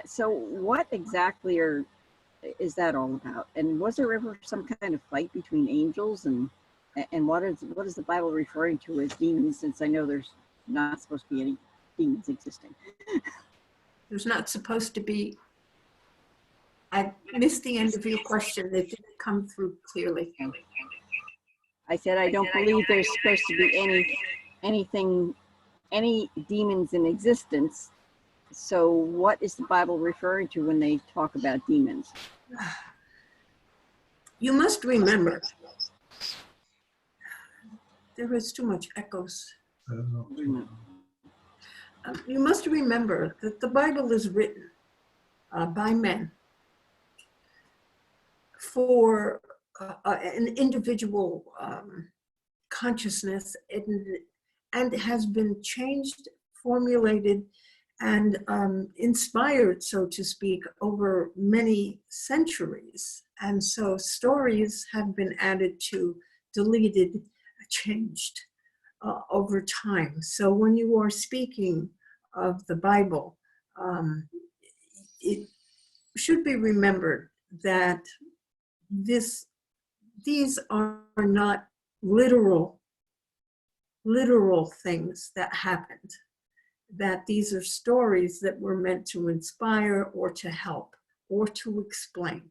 S5: So what exactly is that all about? And was there ever some kind of fight between angels, and what is the Bible referring to as demons, since I know there's not supposed to be any demons existing?
S1: There's not supposed to be. I missed the end of your question. It didn't come through clearly.
S5: I said I don't believe there's supposed to be any demons in existence. So what is the Bible referring to when they talk about demons?
S1: You must remember, there is too much echoes.
S2: I don't know.
S1: You must remember that the Bible is written by men for an individual consciousness, and has been changed, formulated, and inspired, so to speak, over many centuries. And so stories have been added to, deleted, changed over time. So when you are speaking of the Bible, it should be remembered that these are not literal things that happened, that these are stories that were meant to inspire or to help or to explain.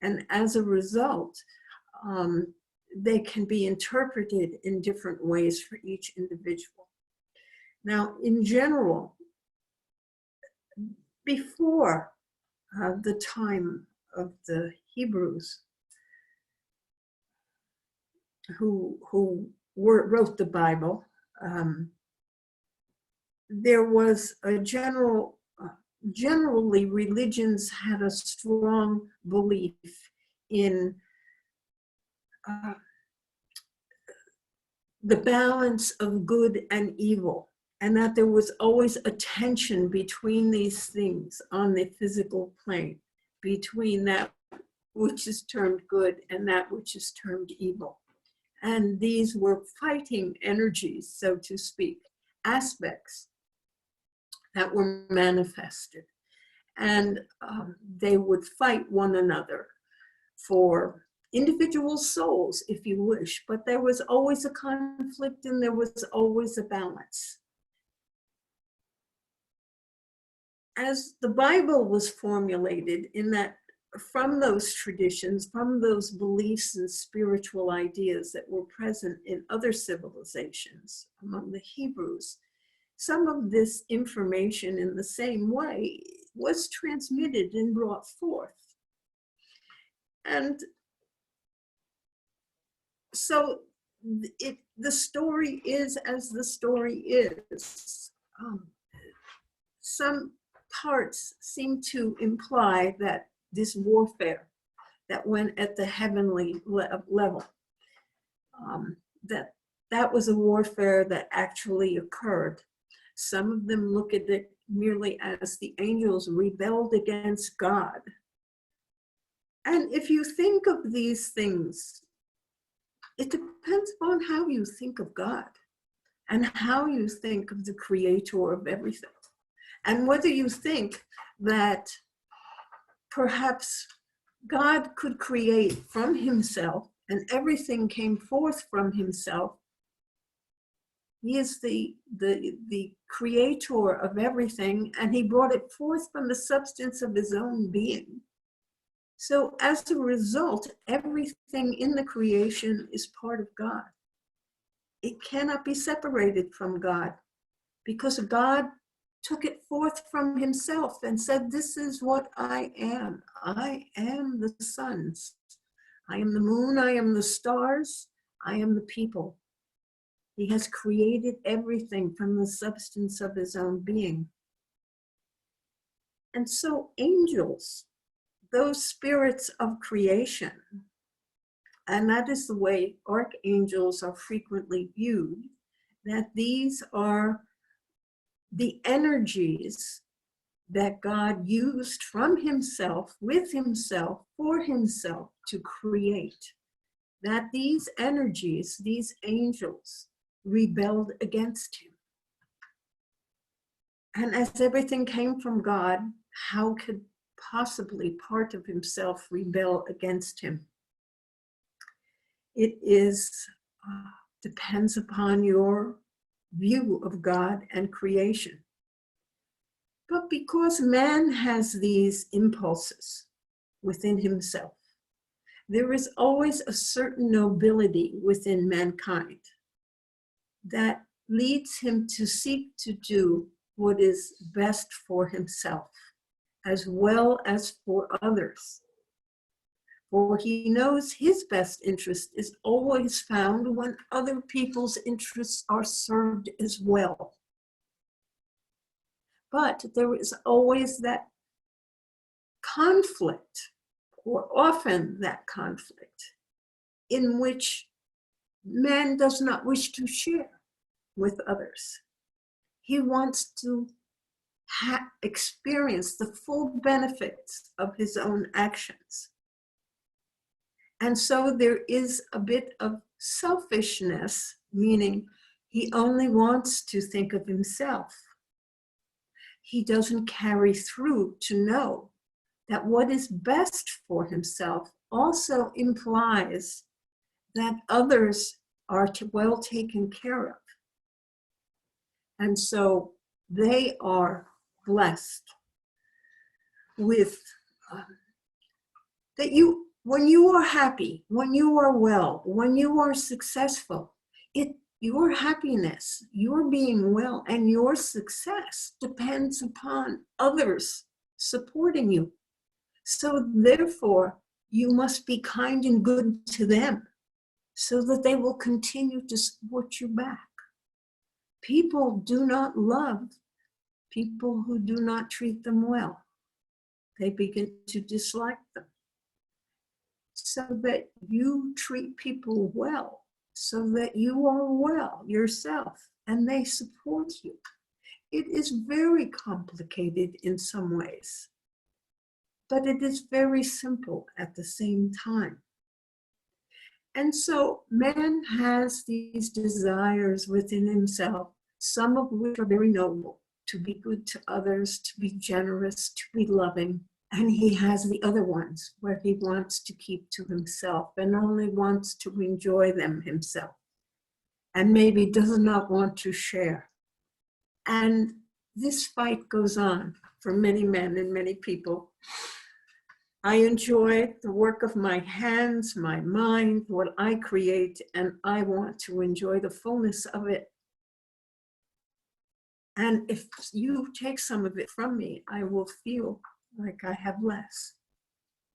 S1: And as a result, they can be interpreted in different ways for each individual. Now, in general, before the time of the Hebrews, who wrote the Bible, there was a generally religions had a strong belief in the balance of good and evil, and that there was always a tension between these things on the physical plane, between that which is termed good and that which is termed evil. And these were fighting energies, so to speak, aspects that were manifested. And they would fight one another for individual souls, if you wish, but there was always a conflict and there was always a balance. As the Bible was formulated in that, from those traditions, from those beliefs and spiritual ideas that were present in other civilizations among the Hebrews, some of this information in the same way was transmitted and brought forth. And so the story is as the story is. Some parts seem to imply that this warfare that went at the heavenly level, that was a warfare that actually occurred. Some of them look at it merely as the angels rebelled against God. And if you think of these things, it depends upon how you think of God and how you think of the creator of everything. And whether you think that perhaps God could create from himself and everything came forth from himself. He is the creator of everything, and he brought it forth from the substance of his own being. So as a result, everything in the creation is part of God. It cannot be separated from God, because God took it forth from himself and said, this is what I am. I am the suns. I am the moon. I am the stars. I am the people. He has created everything from the substance of his own being. And so angels, those spirits of creation, and that is the way archangels are frequently viewed, that these are the energies that God used from himself, with himself, for himself to create. That these energies, these angels, rebelled against him. And as everything came from God, how could possibly part of himself rebel against him? It depends upon your view of God and creation. But because man has these impulses within himself, there is always a certain nobility within mankind that leads him to seek to do what is best for himself, as well as for others. For he knows his best interest is always found when other people's interests are served as well. But there is always that conflict, or often that conflict, in which man does not wish to share with others. He wants to experience the full benefits of his own actions. And so there is a bit of selfishness, meaning he only wants to think of himself. He doesn't carry through to know that what is best for himself also implies that others are well taken care of. And so they are blessed with that when you are happy, when you are well, when you are successful, your happiness, your being well, and your success depends upon others supporting you. So therefore, you must be kind and good to them so that they will continue to support you back. People do not love people who do not treat them well. They begin to dislike them. So that you treat people well, so that you are well yourself, and they support you. It is very complicated in some ways, but it is very simple at the same time. And so man has these desires within himself, some of which are very noble, to be good to others, to be generous, to be loving. And he has the other ones where he wants to keep to himself and only wants to enjoy them himself, and maybe does not want to share. And this fight goes on for many men and many people. I enjoy the work of my hands, my mind, what I create, and I want to enjoy the fullness of it. And if you take some of it from me, I will feel like I have less.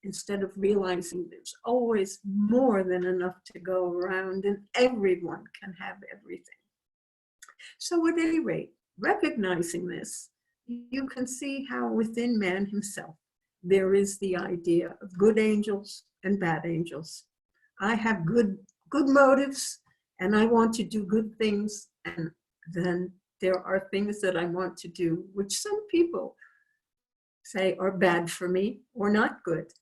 S1: instead of realizing there's always more than enough to go around and everyone can have everything. So at any rate, recognizing this, you can see how within man himself, there is the idea of good angels and bad angels. I have good motives and I want to do good things, and then there are things that I want to do which some people say are bad for me or not good,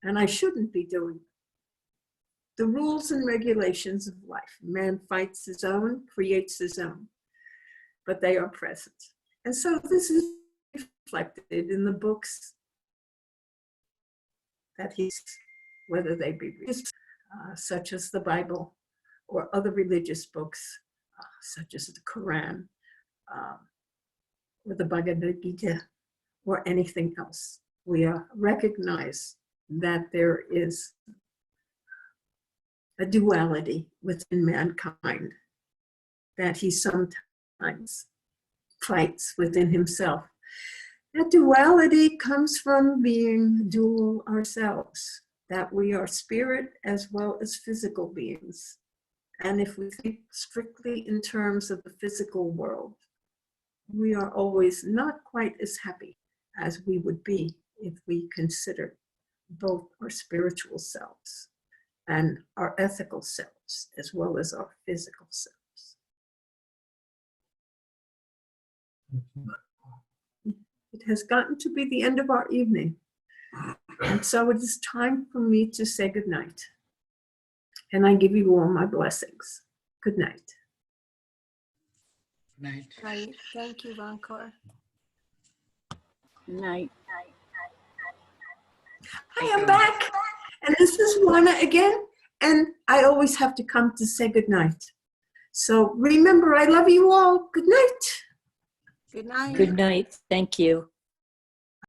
S1: and I shouldn't be doing. The rules and regulations of life. Man fights his own, creates his own, but they are present. And so this is reflected in the books that he's, whether they be such as the Bible or other religious books, such as the Quran, or the Bhagavad Gita, or anything else. We recognize that there is a duality within mankind, that he sometimes fights within himself. That duality comes from being dual ourselves, that we are spirit as well as physical beings. And if we think strictly in terms of the physical world, we are always not quite as happy as we would be if we consider both our spiritual selves and our ethical selves, as well as our physical selves. It has gotten to be the end of our evening, and so it is time for me to say goodnight. And I give you all my blessings. Good night.
S3: Night.
S1: Right. Thank you, Rancor.
S5: Night.
S1: I am back, and this is Juana again, and I always have to come to say goodnight. So remember, I love you all. Good night.
S6: Good night.
S4: Good night. Thank you.